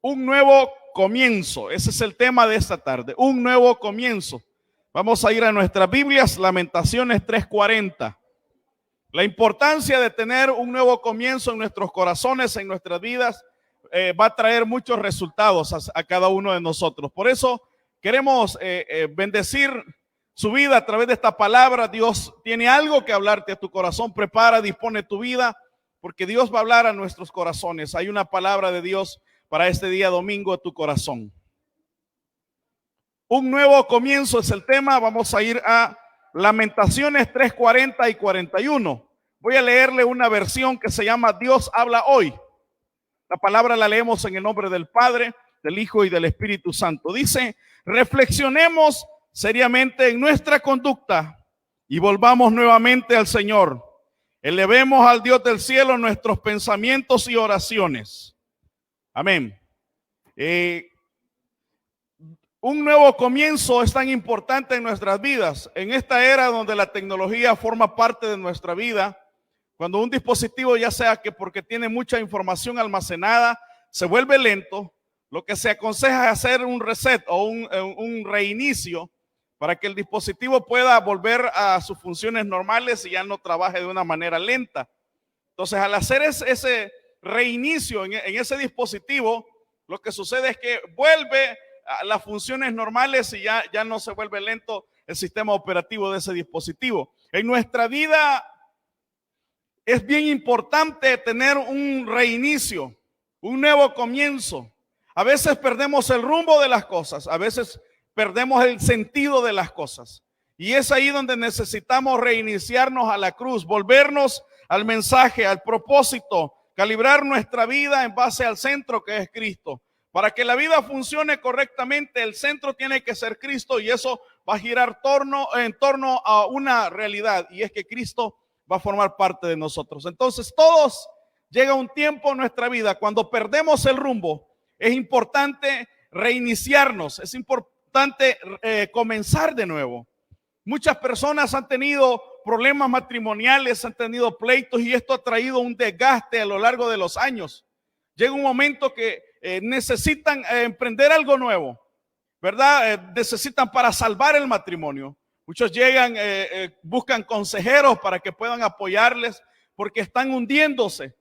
Un nuevo comienzo. Ese es el tema de esta tarde. Un nuevo comienzo. Vamos a ir a nuestras Biblias, Lamentaciones 3:40. La importancia de tener un nuevo comienzo en nuestros corazones, en nuestras vidas, va a traer muchos resultados a cada uno de nosotros. Por eso queremos bendecir su vida a través de esta palabra. Dios tiene algo que hablarte a tu corazón. Prepara, dispone tu vida, porque Dios va a hablar a nuestros corazones. Hay una palabra de Dios para este día domingo a tu corazón. Un nuevo comienzo es el tema. Vamos a ir a Lamentaciones 3:40 y 41. Voy a leerle una versión que se llama Dios habla hoy. La palabra la leemos en el nombre del Padre, del Hijo y del Espíritu Santo. Dice: reflexionemos seriamente en nuestra conducta y volvamos nuevamente al Señor. Elevemos al Dios del cielo nuestros pensamientos y oraciones. Amén. Un nuevo comienzo es tan importante en nuestras vidas. En esta era donde la tecnología forma parte de nuestra vida, cuando un dispositivo, ya sea que porque tiene mucha información almacenada, se vuelve lento, lo que se aconseja es hacer un reset o un reinicio para que el dispositivo pueda volver a sus funciones normales y ya no trabaje de una manera lenta. Entonces, al hacer ese reinicio en ese dispositivo, lo que sucede es que vuelve a las funciones normales y ya no se vuelve lento el sistema operativo de ese dispositivo. En nuestra vida es bien importante tener un reinicio, un nuevo comienzo. A veces perdemos el rumbo de las cosas, a veces perdemos el sentido de las cosas. Y es ahí donde necesitamos reiniciarnos a la cruz, volvernos al mensaje, al propósito, calibrar nuestra vida en base al centro que es Cristo. Para que la vida funcione correctamente, el centro tiene que ser Cristo, y eso va a girar en torno a una realidad, y es que Cristo va a formar parte de nosotros. Entonces todos llega un tiempo en nuestra vida cuando perdemos el rumbo. Es importante reiniciarnos, es importante comenzar de nuevo. Muchas personas han tenido problemas matrimoniales, han tenido pleitos, y esto ha traído un desgaste a lo largo de los años. Llega un momento que necesitan emprender algo nuevo, ¿verdad? Necesitan para salvar el matrimonio. Muchos llegan, buscan consejeros para que puedan apoyarles porque están hundiéndose.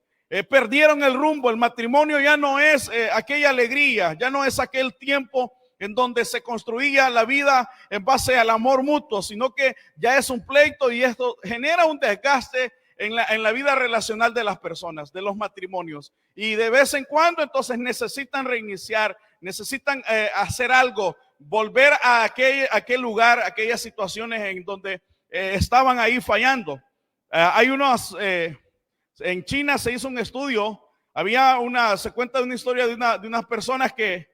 Perdieron el rumbo. El matrimonio ya no es aquella alegría, ya no es aquel tiempo en donde se construía la vida en base al amor mutuo, sino que ya es un pleito, y esto genera un desgaste en la vida relacional de las personas, de los matrimonios. Y de vez en cuando entonces necesitan reiniciar, necesitan hacer algo, volver a aquel lugar, aquellas situaciones en donde estaban ahí fallando. Hay unos, en China se hizo un estudio, se cuenta de una historia de unas personas que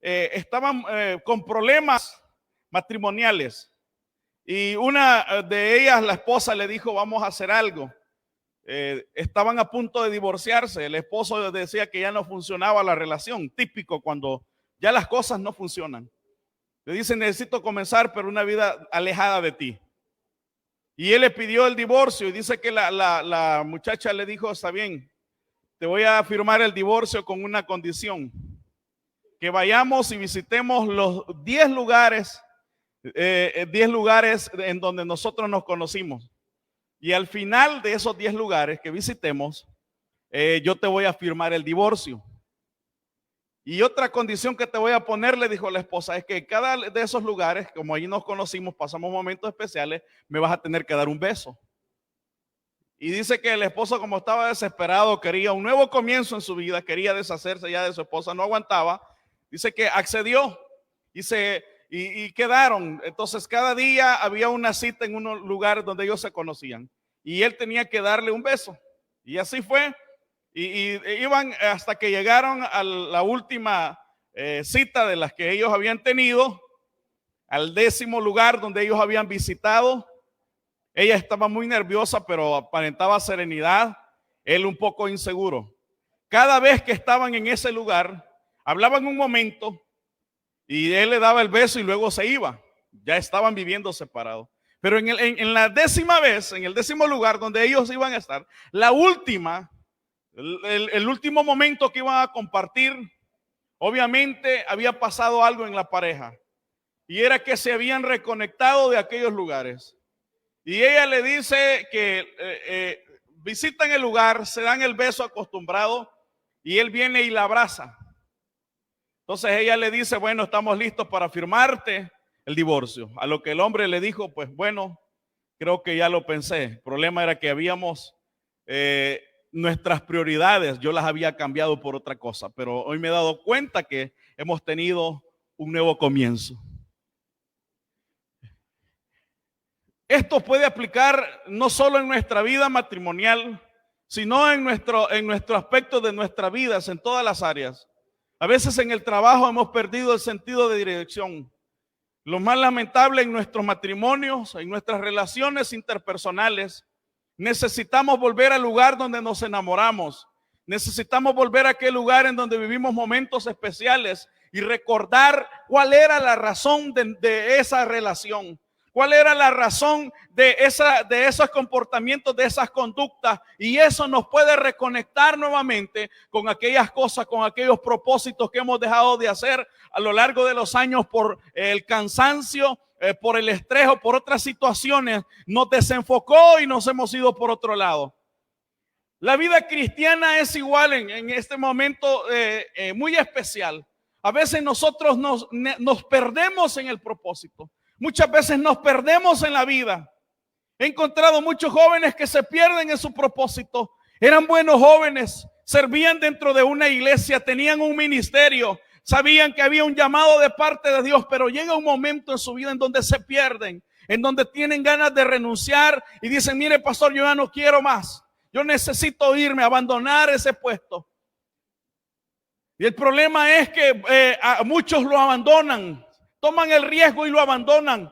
estaban con problemas matrimoniales. Y una de ellas, la esposa, le dijo: vamos a hacer algo. Estaban a punto de divorciarse. El esposo decía que ya no funcionaba la relación. Típico cuando ya las cosas no funcionan. Le dice: necesito comenzar, pero una vida alejada de ti. Y él le pidió el divorcio, y dice que la muchacha le dijo: está bien, te voy a firmar el divorcio con una condición: que vayamos y visitemos los 10 lugares 10 lugares en donde nosotros nos conocimos, y al final de esos 10 lugares que visitemos, yo te voy a firmar el divorcio. Y otra condición que te voy a poner, le dijo la esposa, es que cada de esos lugares, como allí nos conocimos, pasamos momentos especiales, me vas a tener que dar un beso. Y dice que el esposo, como estaba desesperado, quería un nuevo comienzo en su vida, quería deshacerse ya de su esposa, no aguantaba. Dice que accedió y quedaron. Entonces cada día había una cita en un lugar donde ellos se conocían, y él tenía que darle un beso. Y así fue. Y iban hasta que llegaron a la última cita de las que ellos habían tenido, al 10º lugar donde ellos habían visitado. Ella estaba muy nerviosa, pero aparentaba serenidad. Él un poco inseguro. Cada vez que estaban en ese lugar, hablaban un momento, y él le daba el beso y luego se iba. Ya estaban viviendo separados. Pero en la 10ª vez, en el 10º lugar donde ellos iban a estar, la última, el último momento que iban a compartir, Obviamente había pasado algo en la pareja y era que se habían reconectado de aquellos lugares. Y ella le dice que visitan el lugar, se dan el beso acostumbrado y él viene y la abraza. Entonces ella le dice, bueno, estamos listos para firmarte el divorcio. A lo que el hombre le dijo, pues bueno, creo que ya lo pensé. El problema era que habíamos nuestras prioridades, yo las había cambiado por otra cosa, pero hoy me he dado cuenta que hemos tenido un nuevo comienzo. Esto puede aplicar no solo en nuestra vida matrimonial, sino en nuestro aspecto de nuestras vidas, en todas las áreas. A veces en el trabajo hemos perdido el sentido de dirección. Lo más lamentable en nuestros matrimonios, en nuestras relaciones interpersonales, necesitamos volver al lugar donde nos enamoramos. Necesitamos volver a aquel lugar en donde vivimos momentos especiales y recordar cuál era la razón de esa relación. ¿Cuál era la razón de esos comportamientos, de esas conductas? Y eso nos puede reconectar nuevamente con aquellas cosas, con aquellos propósitos que hemos dejado de hacer a lo largo de los años por el cansancio, por el estrés o por otras situaciones. Nos desenfocó y nos hemos ido por otro lado. La vida cristiana es igual en este momento muy especial. A veces nosotros nos perdemos en el propósito. Muchas veces nos perdemos en la vida. He encontrado muchos jóvenes que se pierden en su propósito. Eran buenos jóvenes, servían dentro de una iglesia, tenían un ministerio, sabían que había un llamado de parte de Dios, pero llega un momento en su vida en donde se pierden, en donde tienen ganas de renunciar y dicen, mire pastor, yo ya no quiero más. Yo necesito irme, abandonar ese puesto. Y el problema es que a muchos lo abandonan. Toman el riesgo y lo abandonan,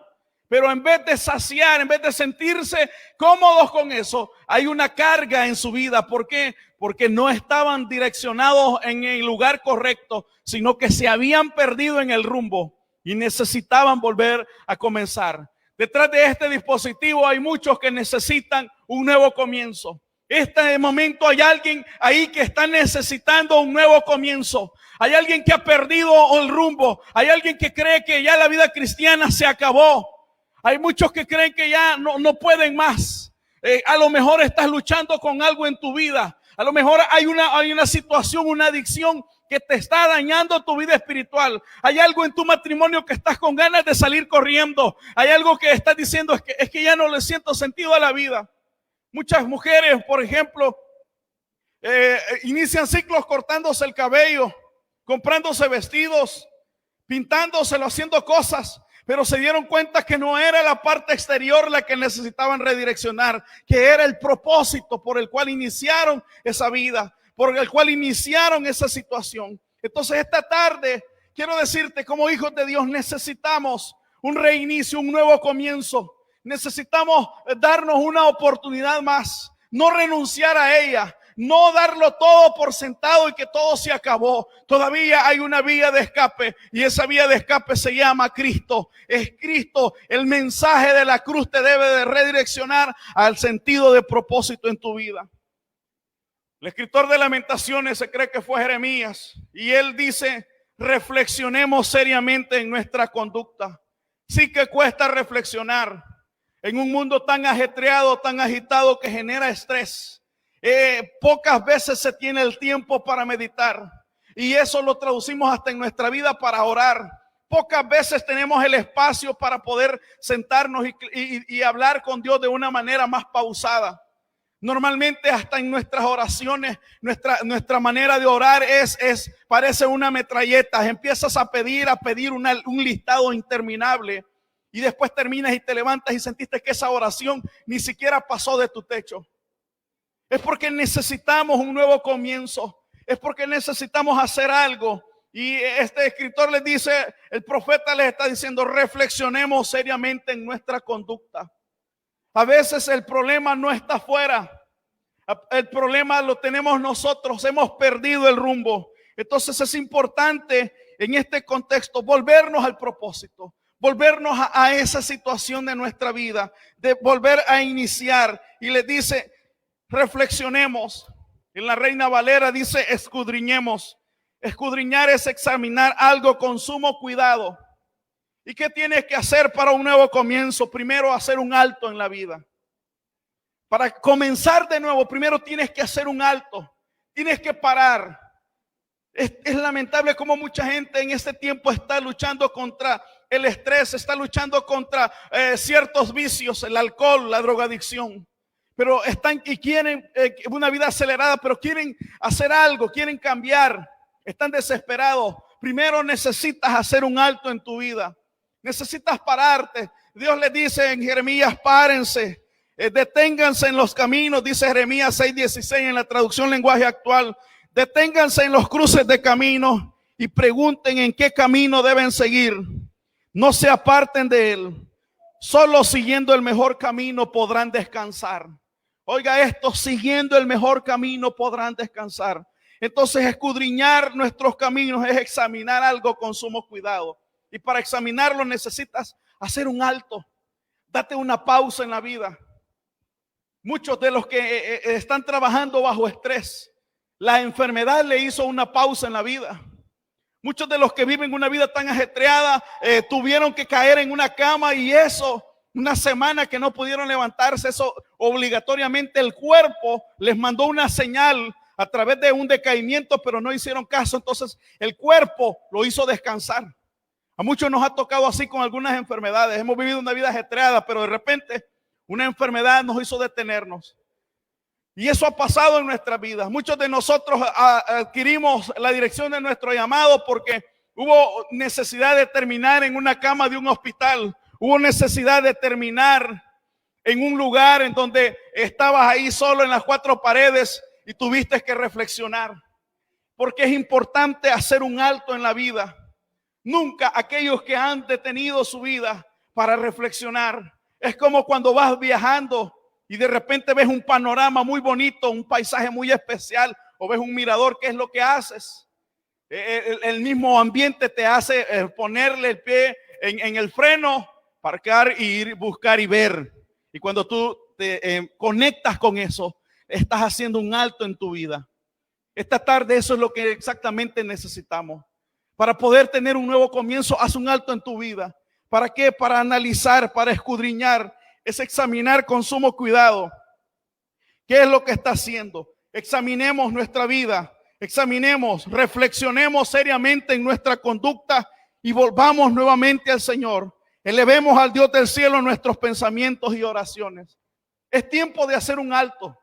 pero en vez de saciar, en vez de sentirse cómodos con eso, hay una carga en su vida. ¿Por qué? Porque no estaban direccionados en el lugar correcto, sino que se habían perdido en el rumbo y necesitaban volver a comenzar. Detrás de este dispositivo hay muchos que necesitan un nuevo comienzo. Este momento hay alguien ahí que está necesitando un nuevo comienzo. Hay alguien que ha perdido el rumbo. Hay alguien que cree que ya la vida cristiana se acabó. Hay muchos que creen que ya no pueden más. A lo mejor estás luchando con algo en tu vida. A lo mejor hay una situación, una adicción que te está dañando tu vida espiritual. Hay algo en tu matrimonio que estás con ganas de salir corriendo. Hay algo que estás diciendo es que ya no le siento sentido a la vida. Muchas mujeres, por ejemplo, inician ciclos cortándose el cabello, comprándose vestidos, pintándoselo, haciendo cosas, pero se dieron cuenta que no era la parte exterior la que necesitaban redireccionar, que era el propósito por el cual iniciaron esa vida, por el cual iniciaron esa situación. Entonces esta tarde quiero decirte, como hijos de Dios necesitamos un reinicio, un nuevo comienzo. Necesitamos darnos una oportunidad más, no renunciar a ella, no darlo todo por sentado y que todo se acabó. Todavía hay una vía de escape y esa vía de escape se llama Cristo. Es Cristo. El mensaje de la cruz te debe de redireccionar al sentido de propósito en tu vida. El escritor de Lamentaciones se cree que fue Jeremías y él dice, reflexionemos seriamente en nuestra conducta. Sí que cuesta reflexionar. En un mundo tan ajetreado, tan agitado que genera estrés, pocas veces se tiene el tiempo para meditar. Y eso lo traducimos hasta en nuestra vida para orar. Pocas veces tenemos el espacio para poder sentarnos y hablar con Dios de una manera más pausada. Normalmente hasta en nuestras oraciones, nuestra manera de orar parece una metralleta. Empiezas a pedir un listado interminable. Y después terminas y te levantas y sentiste que esa oración ni siquiera pasó de tu techo. Es porque necesitamos un nuevo comienzo. Es porque necesitamos hacer algo. Y este escritor les dice, el profeta les está diciendo, reflexionemos seriamente en nuestra conducta. A veces el problema no está afuera. El problema lo tenemos nosotros. Hemos perdido el rumbo. Entonces es importante en este contexto volvernos al propósito. Volvernos a esa situación de nuestra vida, de volver a iniciar. Y le dice, reflexionemos. En la Reina Valera dice, escudriñemos. Escudriñar es examinar algo con sumo cuidado. ¿Y qué tienes que hacer para un nuevo comienzo? Primero, hacer un alto en la vida. Para comenzar de nuevo, primero tienes que hacer un alto. Tienes que parar. Es lamentable cómo mucha gente en este tiempo está luchando contra el estrés, está luchando contra ciertos vicios, el alcohol, la drogadicción. Pero están y quieren una vida acelerada, pero quieren hacer algo, quieren cambiar. Están desesperados. Primero necesitas hacer un alto en tu vida. Necesitas pararte. Dios le dice en Jeremías, párense, deténganse en los caminos, dice Jeremías 6:16 en la traducción lenguaje actual. Deténganse en los cruces de camino y pregunten en qué camino deben seguir. No se aparten de él. Solo siguiendo el mejor camino podrán descansar. Oiga esto, siguiendo el mejor camino podrán descansar. Entonces, escudriñar nuestros caminos es examinar algo con sumo cuidado. Y para examinarlo necesitas hacer un alto. Date una pausa en la vida. Muchos de los que están trabajando bajo estrés, la enfermedad le hizo una pausa en la vida. Muchos de los que viven una vida tan ajetreada tuvieron que caer en una cama y eso, una semana que no pudieron levantarse, eso obligatoriamente el cuerpo les mandó una señal a través de un decaimiento, pero no hicieron caso. Entonces el cuerpo lo hizo descansar. A muchos nos ha tocado así con algunas enfermedades. Hemos vivido una vida ajetreada, pero de repente una enfermedad nos hizo detenernos. Y eso ha pasado en nuestras vidas. Muchos de nosotros adquirimos la dirección de nuestro llamado porque hubo necesidad de terminar en una cama de un hospital. Hubo necesidad de terminar en un lugar en donde estabas ahí solo en las cuatro paredes y tuviste que reflexionar. Porque es importante hacer un alto en la vida. Nunca aquellos que han detenido su vida para reflexionar. Es como cuando vas viajando y de repente ves un panorama muy bonito, un paisaje muy especial, o ves un mirador. ¿Qué es lo que haces? El mismo ambiente te hace ponerle el pie en el freno, parcar y ir, buscar y ver. Y cuando tú te conectas con eso, estás haciendo un alto en tu vida. Esta tarde eso es lo que exactamente necesitamos. Para poder tener un nuevo comienzo, haz un alto en tu vida. ¿Para qué? Para analizar, para escudriñar. Es examinar con sumo cuidado qué es lo que está haciendo. Examinemos nuestra vida, examinemos, reflexionemos seriamente en nuestra conducta y volvamos nuevamente al Señor. Elevemos al Dios del cielo nuestros pensamientos y oraciones. Es tiempo de hacer un alto.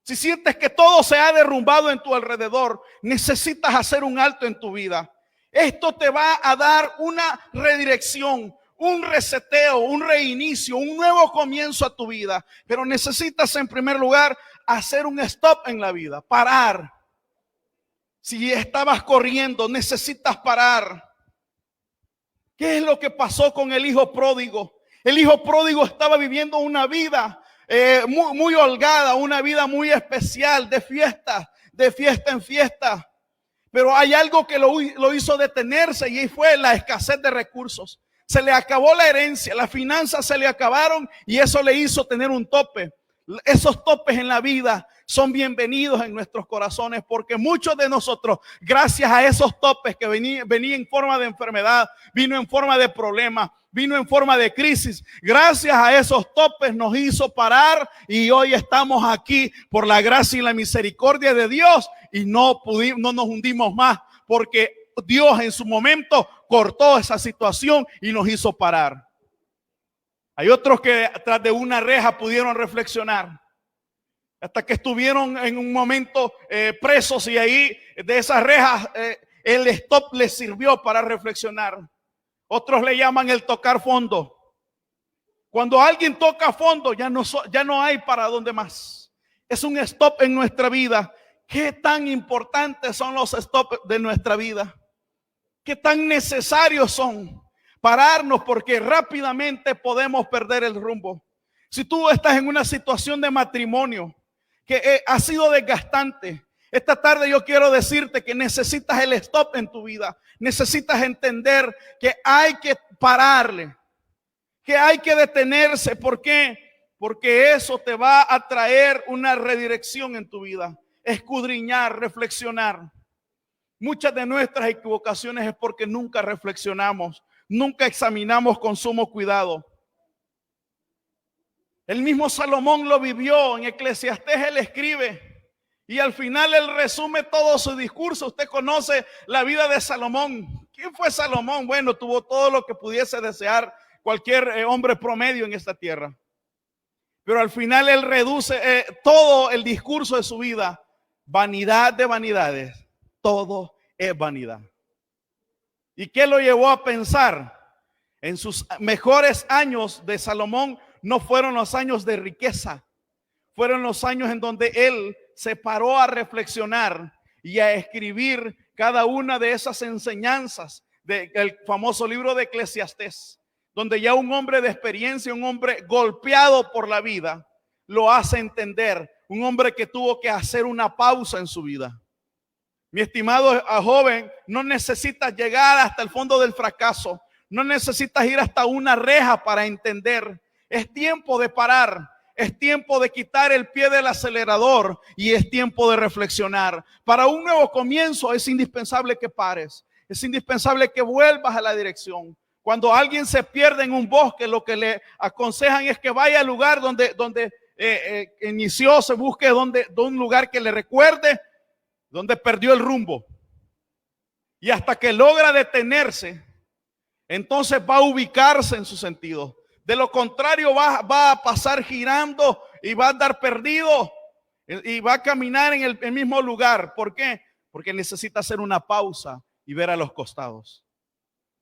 Si sientes que todo se ha derrumbado en tu alrededor, necesitas hacer un alto en tu vida. Esto te va a dar una redirección, un reseteo, un reinicio, un nuevo comienzo a tu vida. Pero necesitas en primer lugar hacer un stop en la vida, parar. Si estabas corriendo, necesitas parar. ¿Qué es lo que pasó con el hijo pródigo? El hijo pródigo estaba viviendo una vida muy holgada, una vida muy especial, de fiesta en fiesta. Pero hay algo que lo hizo detenerse y fue la escasez de recursos. Se le acabó la herencia, las finanzas se le acabaron y eso le hizo tener un tope. Esos topes en la vida son bienvenidos en nuestros corazones porque muchos de nosotros, gracias a esos topes que venía en forma de enfermedad, vino en forma de problemas, vino en forma de crisis, gracias a esos topes nos hizo parar y hoy estamos aquí por la gracia y la misericordia de Dios y no nos hundimos más porque Dios en su momento cortó esa situación y nos hizo parar. Hay otros que tras de una reja pudieron reflexionar hasta que estuvieron en un momento presos y ahí de esas rejas el stop les sirvió para reflexionar. Otros le llaman el tocar fondo. Cuando alguien toca fondo ya no hay para dónde más. Es un stop en nuestra vida. ¿Qué tan importantes son los stops de nuestra vida? ¿Qué tan necesarios son? Pararnos porque rápidamente podemos perder el rumbo. Si tú estás en una situación de matrimonio que ha sido desgastante, esta tarde yo quiero decirte que necesitas el stop en tu vida. Necesitas entender que hay que pararle, que hay que detenerse. ¿Por qué? Porque eso te va a traer una redirección en tu vida. Escudriñar, reflexionar. Muchas de nuestras equivocaciones es porque nunca reflexionamos, nunca examinamos con sumo cuidado. El mismo Salomón lo vivió. En Eclesiastés él escribe y al final él resume todo su discurso. Usted conoce la vida de Salomón. ¿Quién fue Salomón? Bueno, tuvo todo lo que pudiese desear cualquier hombre promedio en esta tierra. Pero al final él reduce todo el discurso de su vida. Vanidad de vanidades. Todo es vanidad. ¿Y qué lo llevó a pensar? En sus mejores años de Salomón no fueron los años de riqueza, fueron los años en donde él se paró a reflexionar y a escribir cada una de esas enseñanzas del famoso libro de Eclesiastés, donde ya un hombre de experiencia, un hombre golpeado por la vida, lo hace entender, un hombre que tuvo que hacer una pausa en su vida. Mi estimado joven, no necesitas llegar hasta el fondo del fracaso, no necesitas ir hasta una reja para entender. Es tiempo de parar, es tiempo de quitar el pie del acelerador y es tiempo de reflexionar. Para un nuevo comienzo es indispensable que pares, es indispensable que vuelvas a la dirección. Cuando alguien se pierde en un bosque, lo que le aconsejan es que vaya al lugar donde inició, se busque de un lugar que le recuerde donde perdió el rumbo. Y hasta que logra detenerse, entonces va a ubicarse en su sentido. De lo contrario va a pasar girando y va a andar perdido y va a caminar en el mismo lugar. ¿Por qué? Porque necesita hacer una pausa y ver a los costados.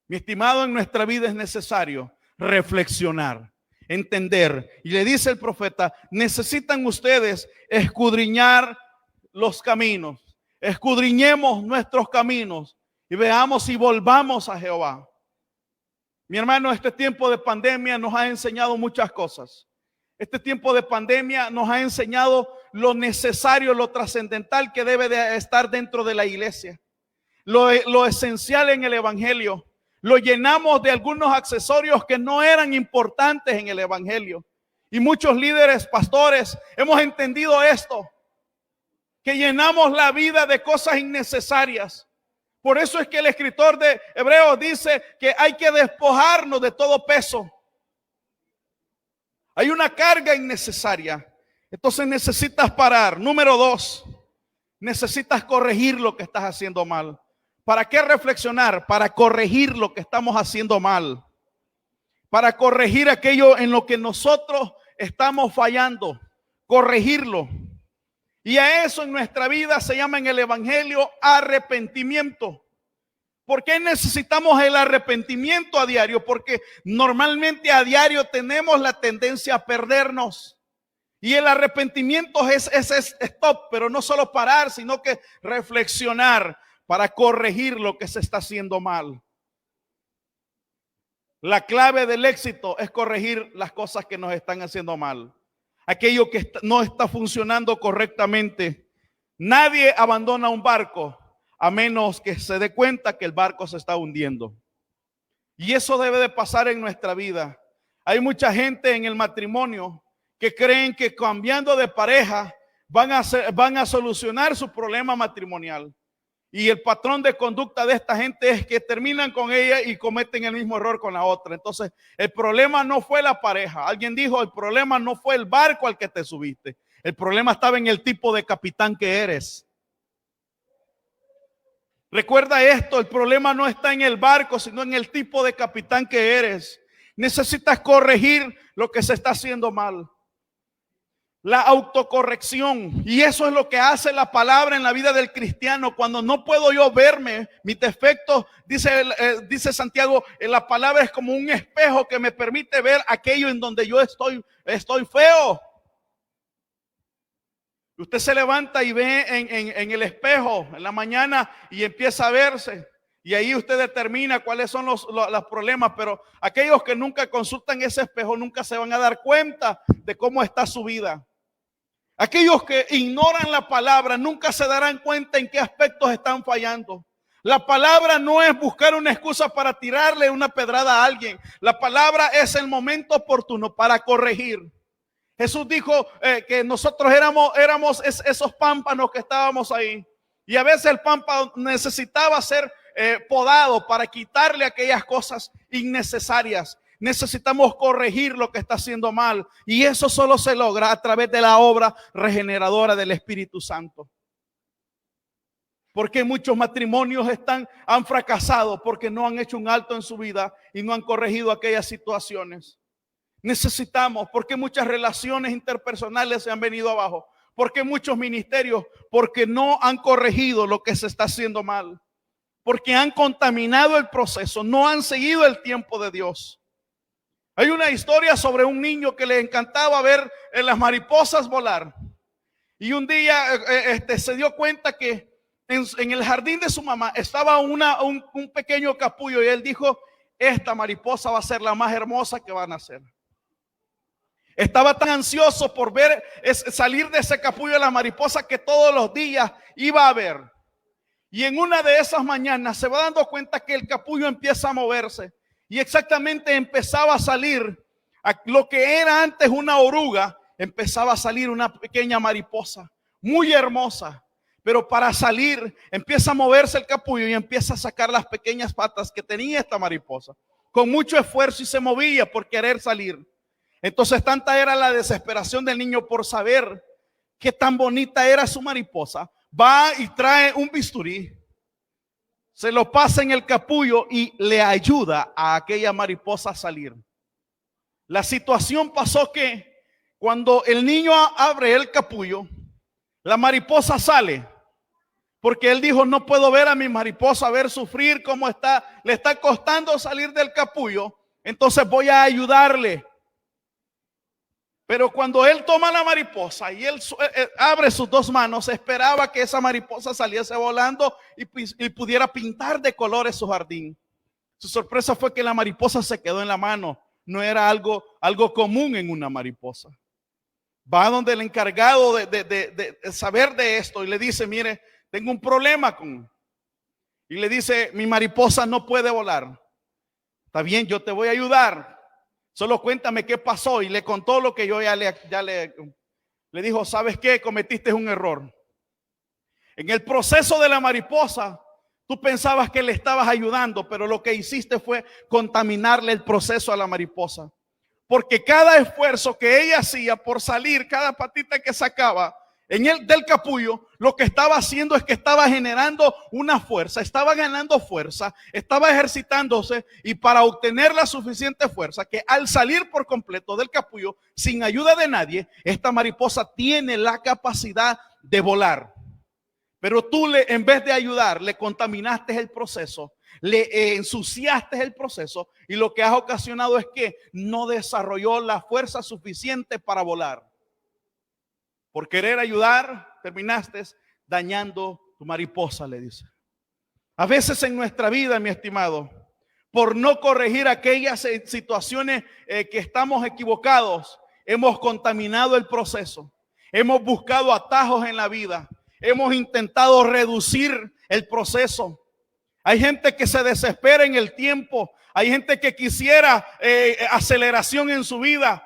Mi estimado, en nuestra vida es necesario reflexionar, entender. Y le dice el profeta, necesitan ustedes escudriñar los caminos. Escudriñemos nuestros caminos y veamos si volvamos a Jehová. Mi hermano, este tiempo de pandemia nos ha enseñado muchas cosas. Este tiempo de pandemia nos ha enseñado lo necesario, lo trascendental que debe de estar dentro de la iglesia. Lo esencial en el evangelio. Lo llenamos de algunos accesorios que no eran importantes en el evangelio. Y muchos líderes, pastores, hemos entendido esto. Que llenamos la vida de cosas innecesarias. Por eso es que el escritor de Hebreos dice que hay que despojarnos de todo peso. Hay una carga innecesaria. Entonces necesitas parar. Número 2, necesitas corregir lo que estás haciendo mal. ¿Para qué reflexionar? Para corregir lo que estamos haciendo mal. Para corregir aquello en lo que nosotros estamos fallando. Corregirlo. Y a eso en nuestra vida se llama en el evangelio arrepentimiento. ¿Por qué necesitamos el arrepentimiento a diario? Porque normalmente a diario tenemos la tendencia a perdernos. Y el arrepentimiento es stop, pero no solo parar, sino que reflexionar para corregir lo que se está haciendo mal. La clave del éxito es corregir las cosas que nos están haciendo mal. Aquello que no está funcionando correctamente. Nadie abandona un barco a menos que se dé cuenta que el barco se está hundiendo. Y eso debe de pasar en nuestra vida. Hay mucha gente en el matrimonio que creen que cambiando de pareja van a solucionar su problema matrimonial. Y el patrón de conducta de esta gente es que terminan con ella y cometen el mismo error con la otra. Entonces, el problema no fue la pareja. Alguien dijo, el problema no fue el barco al que te subiste. El problema estaba en el tipo de capitán que eres. Recuerda esto, el problema no está en el barco, sino en el tipo de capitán que eres. Necesitas corregir lo que se está haciendo mal. La autocorrección. Y eso es lo que hace la palabra en la vida del cristiano. Cuando no puedo yo verme mis defectos, dice Santiago, la palabra es como un espejo que me permite ver aquello en donde yo estoy feo. Usted se levanta y ve en el espejo en la mañana y empieza a verse. Y ahí usted determina cuáles son los problemas. Pero aquellos que nunca consultan ese espejo nunca se van a dar cuenta de cómo está su vida. Aquellos que ignoran la palabra nunca se darán cuenta en qué aspectos están fallando. La palabra no es buscar una excusa para tirarle una pedrada a alguien. La palabra es el momento oportuno para corregir. Jesús dijo que nosotros éramos esos pámpanos que estábamos ahí. Y a veces el pámpano necesitaba ser podado para quitarle aquellas cosas innecesarias. Necesitamos corregir lo que está haciendo mal. Y eso solo se logra a través de la obra regeneradora del Espíritu Santo. Porque muchos matrimonios han fracasado porque no han hecho un alto en su vida y no han corregido aquellas situaciones. Necesitamos, porque muchas relaciones interpersonales se han venido abajo, porque muchos ministerios, porque no han corregido lo que se está haciendo mal, porque han contaminado el proceso, no han seguido el tiempo de Dios. Hay una historia sobre un niño que le encantaba ver las mariposas volar, y un día se dio cuenta que en el jardín de su mamá estaba un pequeño capullo, y él dijo: esta mariposa va a ser la más hermosa que van a hacer. Estaba tan ansioso por ver salir de ese capullo la mariposa que todos los días iba a ver. Y en una de esas mañanas se va dando cuenta que el capullo empieza a moverse, y exactamente empezaba a salir lo que era antes una oruga, empezaba a salir una pequeña mariposa muy hermosa. Pero para salir empieza a moverse el capullo y empieza a sacar las pequeñas patas que tenía esta mariposa con mucho esfuerzo, y se movía por querer salir. Entonces tanta era la desesperación del niño por saber qué tan bonita era su mariposa. Va y trae un bisturí, se lo pasa en el capullo y le ayuda a aquella mariposa a salir. La situación pasó que cuando el niño abre el capullo, la mariposa sale. Porque él dijo: no puedo ver a mi mariposa, ver sufrir cómo está, le está costando salir del capullo, entonces voy a ayudarle. Pero cuando él toma la mariposa y él abre sus dos manos, esperaba que esa mariposa saliese volando y pudiera pintar de colores su jardín. Su sorpresa fue que la mariposa se quedó en la mano. No era algo común en una mariposa. Va donde el encargado de saber de esto y le dice: mire, tengo un problema y le dice: mi mariposa no puede volar. Está bien, yo te voy a ayudar. Solo cuéntame qué pasó. Y le contó lo que yo le dijo: ¿sabes qué? Cometiste un error. En el proceso de la mariposa, tú pensabas que le estabas ayudando, pero lo que hiciste fue contaminarle el proceso a la mariposa. Porque cada esfuerzo que ella hacía por salir, cada patita que sacaba del capullo, lo que estaba haciendo es que estaba generando una fuerza, estaba ganando fuerza, estaba ejercitándose, y para obtener la suficiente fuerza que al salir por completo del capullo, sin ayuda de nadie, esta mariposa tiene la capacidad de volar. Pero tú en vez de ayudar, le contaminaste el proceso, le ensuciaste el proceso, y lo que has ocasionado es que no desarrolló la fuerza suficiente para volar. Por querer ayudar, terminaste dañando tu mariposa, le dice. A veces en nuestra vida, mi estimado, por no corregir aquellas situaciones que estamos equivocados, hemos contaminado el proceso. Hemos buscado atajos en la vida. Hemos intentado reducir el proceso. Hay gente que se desespera en el tiempo. Hay gente que quisiera aceleración en su vida.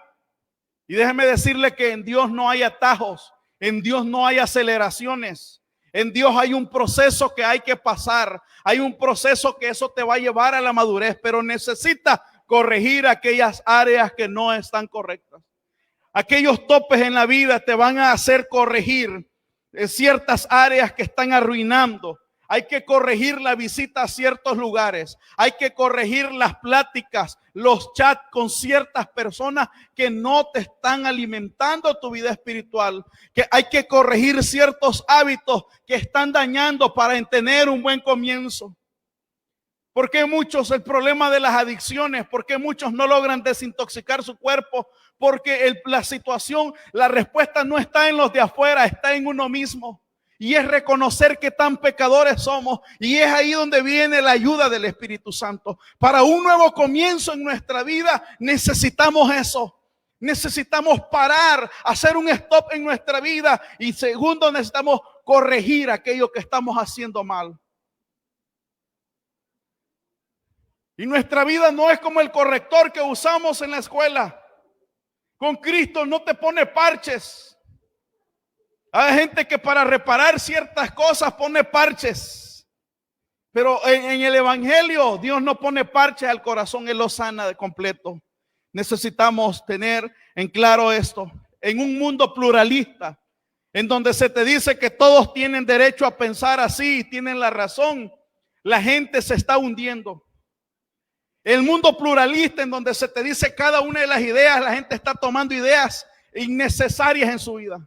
Y déjeme decirle que en Dios no hay atajos, en Dios no hay aceleraciones. En Dios hay un proceso que hay que pasar, hay un proceso que eso te va a llevar a la madurez, pero necesitas corregir aquellas áreas que no están correctas. Aquellos topes en la vida te van a hacer corregir ciertas áreas que están arruinando. Hay que corregir la visita a ciertos lugares. Hay que corregir las pláticas, los chats con ciertas personas que no te están alimentando tu vida espiritual. Que hay que corregir ciertos hábitos que están dañando para tener un buen comienzo. ¿Por qué muchos el problema de las adicciones? ¿Por qué muchos no logran desintoxicar su cuerpo? Porque la situación, la respuesta no está en los de afuera, está en uno mismo. Y es reconocer que tan pecadores somos. Y es ahí donde viene la ayuda del Espíritu Santo. Para un nuevo comienzo en nuestra vida necesitamos eso. Necesitamos parar, hacer un stop en nuestra vida. Y segundo, necesitamos corregir aquello que estamos haciendo mal. Y nuestra vida no es como el corrector que usamos en la escuela. Con Cristo no te pone parches. Hay gente que para reparar ciertas cosas pone parches. Pero en el evangelio Dios no pone parches al corazón, Él lo sana de completo. Necesitamos tener en claro esto. En un mundo pluralista, en donde se te dice que todos tienen derecho a pensar así y tienen la razón, la gente se está hundiendo. El mundo pluralista, en donde se te dice cada una de las ideas, la gente está tomando ideas innecesarias en su vida.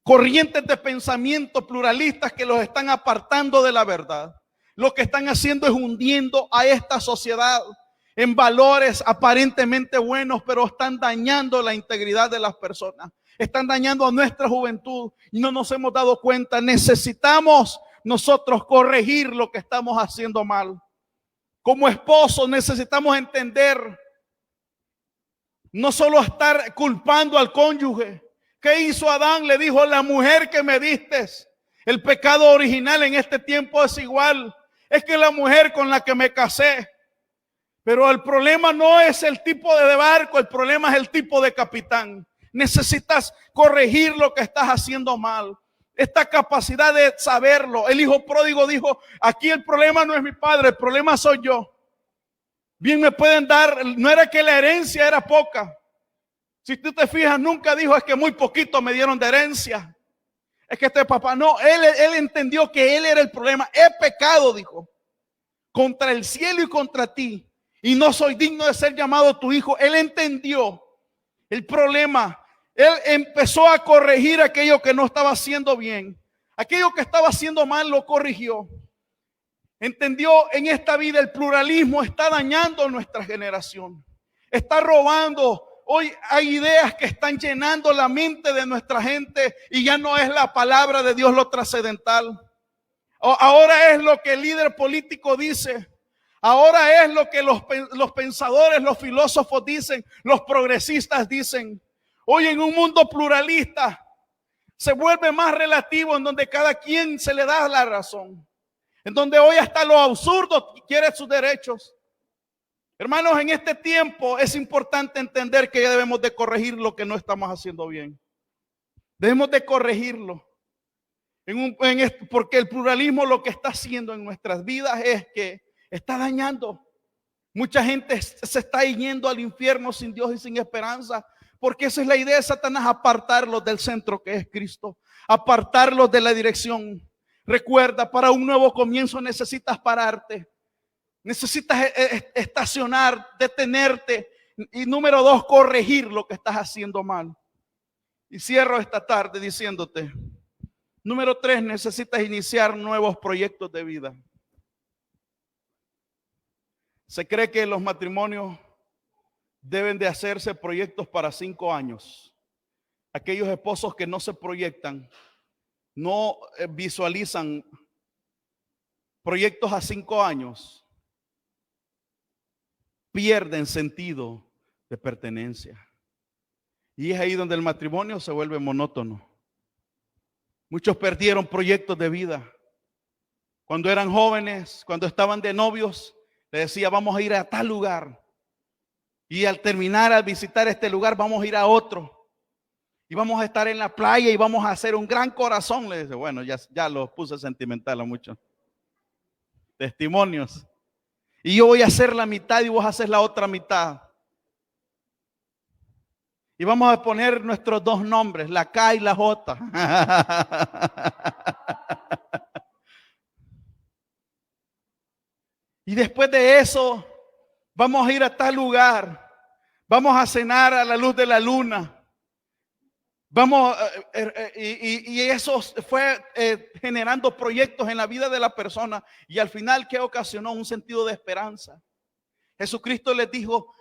Corrientes de pensamiento pluralistas que los están apartando de la verdad. Lo que están haciendo es hundiendo a esta sociedad en valores aparentemente buenos, pero están dañando la integridad de las personas. Están dañando a nuestra juventud y no nos hemos dado cuenta. Necesitamos nosotros corregir lo que estamos haciendo mal. Como esposos necesitamos entender, no solo estar culpando al cónyuge. ¿Qué hizo Adán? Le dijo: la mujer que me diste. El pecado original en este tiempo es igual. Es que la mujer con la que me casé. Pero el problema no es el tipo de barco, el problema es el tipo de capitán. Necesitas corregir lo que estás haciendo mal. Esta capacidad de saberlo. El hijo pródigo dijo: aquí el problema no es mi padre, el problema soy yo. Bien me pueden dar, no era que la herencia era poca. Si tú te fijas, nunca dijo: es que muy poquito me dieron de herencia. Es que este papá, no, él entendió que él era el problema. He pecado, dijo, contra el cielo y contra ti, y no soy digno de ser llamado tu hijo. Él entendió el problema. Él empezó a corregir aquello que no estaba haciendo bien. Aquello que estaba haciendo mal lo corrigió. Entendió en esta vida el pluralismo está dañando nuestra generación. Está robando. Hoy hay ideas que están llenando la mente de nuestra gente y ya no es la palabra de Dios lo trascendental. Ahora es lo que el líder político dice. Ahora es lo que los pensadores, los filósofos dicen, los progresistas dicen. Hoy en un mundo pluralista se vuelve más relativo, en donde cada quien se le da la razón. En donde hoy hasta lo absurdo quiere sus derechos. Hermanos, en este tiempo es importante entender que ya debemos de corregir lo que no estamos haciendo bien. Debemos de corregirlo. Porque el pluralismo lo que está haciendo en nuestras vidas es que está dañando. Mucha gente se está yendo al infierno sin Dios y sin esperanza. Porque esa es la idea de Satanás: apartarlos del centro que es Cristo. Apartarlos de la dirección. Recuerda, para un nuevo comienzo necesitas pararte. Necesitas estacionar, detenerte. Y número 2, corregir lo que estás haciendo mal. Y cierro esta tarde diciéndote: número 3, necesitas iniciar nuevos proyectos de vida. Se cree que los matrimonios deben de hacerse proyectos para 5 años. Aquellos esposos que no se proyectan, no visualizan proyectos a 5 años, pierden sentido de pertenencia. Y es ahí donde el matrimonio se vuelve monótono. Muchos perdieron proyectos de vida. Cuando eran jóvenes, cuando estaban de novios, le decía: vamos a ir a tal lugar. Y al terminar, al visitar este lugar, vamos a ir a otro. Y vamos a estar en la playa y vamos a hacer un gran corazón. Le dice: bueno, ya los puse sentimental a muchos. Testimonios. Y yo voy a hacer la mitad y vos haces la otra mitad. Y vamos a poner nuestros 2 nombres, la K y la J. Y después de eso, vamos a ir a tal lugar. Vamos a cenar a la luz de la luna. Y eso fue generando proyectos en la vida de la persona. Y al final, ¿qué ocasionó? Un sentido de esperanza. Jesucristo les dijo: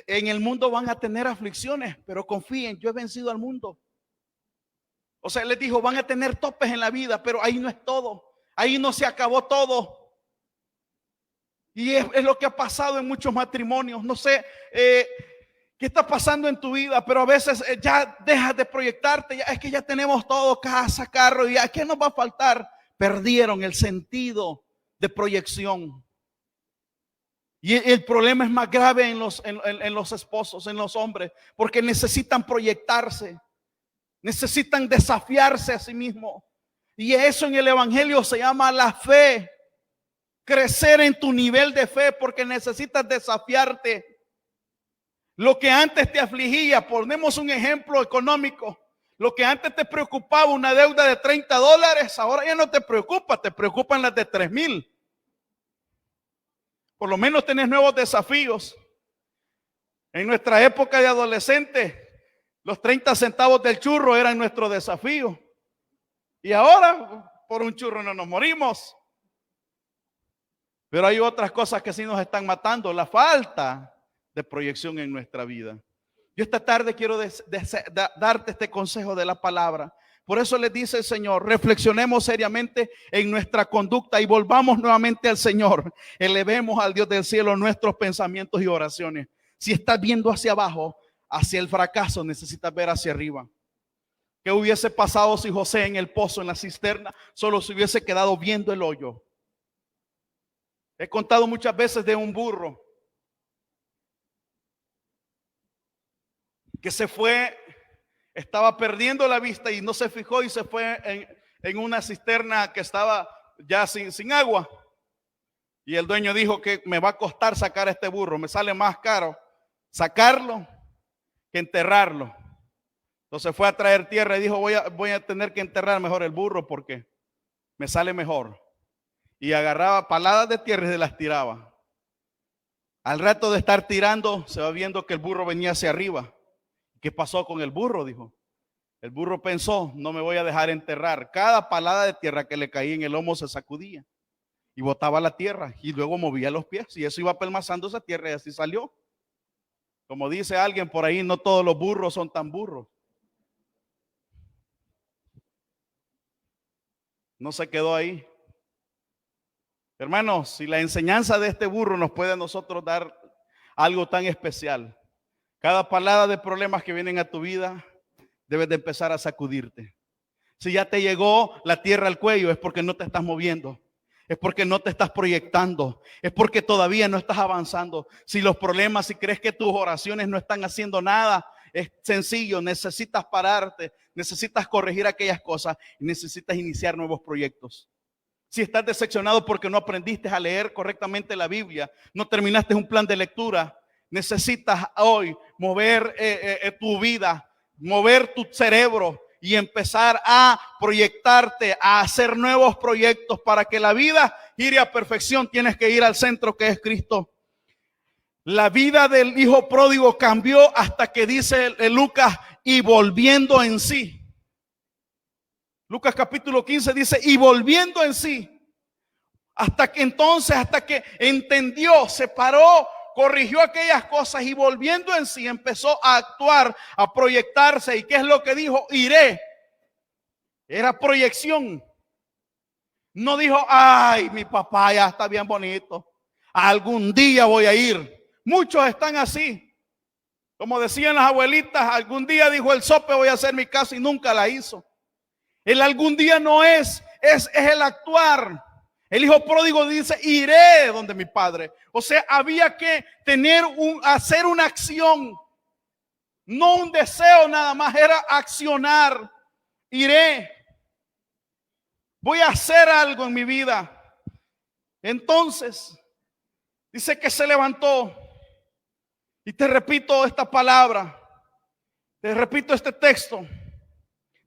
en el mundo van a tener aflicciones, pero confíen, yo he vencido al mundo. O sea, les dijo: van a tener topes en la vida, pero ahí no es todo. Ahí no se acabó todo. Y es lo que ha pasado en muchos matrimonios. No sé qué está pasando en tu vida, pero a veces ya dejas de proyectarte. Es que ya tenemos todo: casa, carro, y ¿a qué nos va a faltar? Perdieron el sentido de proyección. Y el problema es más grave en los esposos, en los hombres, porque necesitan proyectarse. Necesitan desafiarse a sí mismos. Y eso en el evangelio se llama la fe. Crecer en tu nivel de fe, porque necesitas desafiarte. Lo que antes te afligía, ponemos un ejemplo económico. Lo que antes te preocupaba, una deuda de $30, ahora ya no te preocupa, te preocupan las de 3,000. Por lo menos tenés nuevos desafíos. En nuestra época de adolescente, los 30 centavos del churro eran nuestro desafío. Y ahora, por un churro no nos morimos. Pero hay otras cosas que sí nos están matando. La falta de proyección en nuestra vida. Yo esta tarde quiero darte este consejo de la palabra. Por eso les dice el Señor, reflexionemos seriamente en nuestra conducta y volvamos nuevamente al Señor. Elevemos al Dios del cielo nuestros pensamientos y oraciones. Si estás viendo hacia abajo, hacia el fracaso, necesitas ver hacia arriba. ¿Qué hubiese pasado si José en el pozo, en la cisterna, solo se hubiese quedado viendo el hoyo? He contado muchas veces de un burro que se fue, estaba perdiendo la vista y no se fijó y se fue en una cisterna que estaba ya sin agua. Y el dueño dijo que me va a costar sacar a este burro, me sale más caro sacarlo que enterrarlo. Entonces fue a traer tierra y dijo, voy a tener que enterrar mejor el burro porque me sale mejor. Y agarraba paladas de tierra y se las tiraba. Al rato de estar tirando, se va viendo que el burro venía hacia arriba. ¿Qué pasó con el burro? Dijo. El burro pensó, no me voy a dejar enterrar. Cada palada de tierra que le caía en el lomo se sacudía y botaba la tierra y luego movía los pies y eso iba pelmazando esa tierra y así salió. Como dice alguien por ahí, no todos los burros son tan burros. No se quedó ahí. Hermanos, si la enseñanza de este burro nos puede a nosotros dar algo tan especial, cada palada de problemas que vienen a tu vida, debes de empezar a sacudirte. Si ya te llegó la tierra al cuello, es porque no te estás moviendo. Es porque no te estás proyectando. Es porque todavía no estás avanzando. Si los problemas, si crees que tus oraciones no están haciendo nada, es sencillo. Necesitas pararte, necesitas corregir aquellas cosas y necesitas iniciar nuevos proyectos. Si estás decepcionado porque no aprendiste a leer correctamente la Biblia, no terminaste un plan de lectura, necesitas hoy mover tu vida, mover tu cerebro y empezar a proyectarte, a hacer nuevos proyectos para que la vida gire a perfección. Tienes que ir al centro que es Cristo. La vida del hijo pródigo cambió hasta que dice Lucas, y volviendo en sí. Lucas capítulo 15 dice, y volviendo en sí. Hasta que entendió, se paró, corrigió aquellas cosas y volviendo en sí empezó a actuar, a proyectarse. ¿Y qué es lo que dijo? Iré. Era proyección. No dijo, ay, mi papá ya está bien bonito, algún día voy a ir. Muchos están así. Como decían las abuelitas, algún día dijo el sope, voy a hacer mi casa y nunca la hizo. El algún día no es el actuar. El hijo pródigo dice, iré donde mi padre. O sea, había que hacer una acción. No un deseo nada más, era accionar. Iré. Voy a hacer algo en mi vida. Entonces, dice que se levantó. Y te repito esta palabra. Te repito este texto.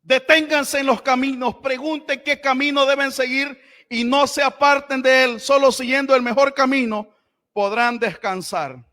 Deténganse en los caminos, pregunten qué camino deben seguir y no se aparten de él. Solo siguiendo el mejor camino podrán descansar.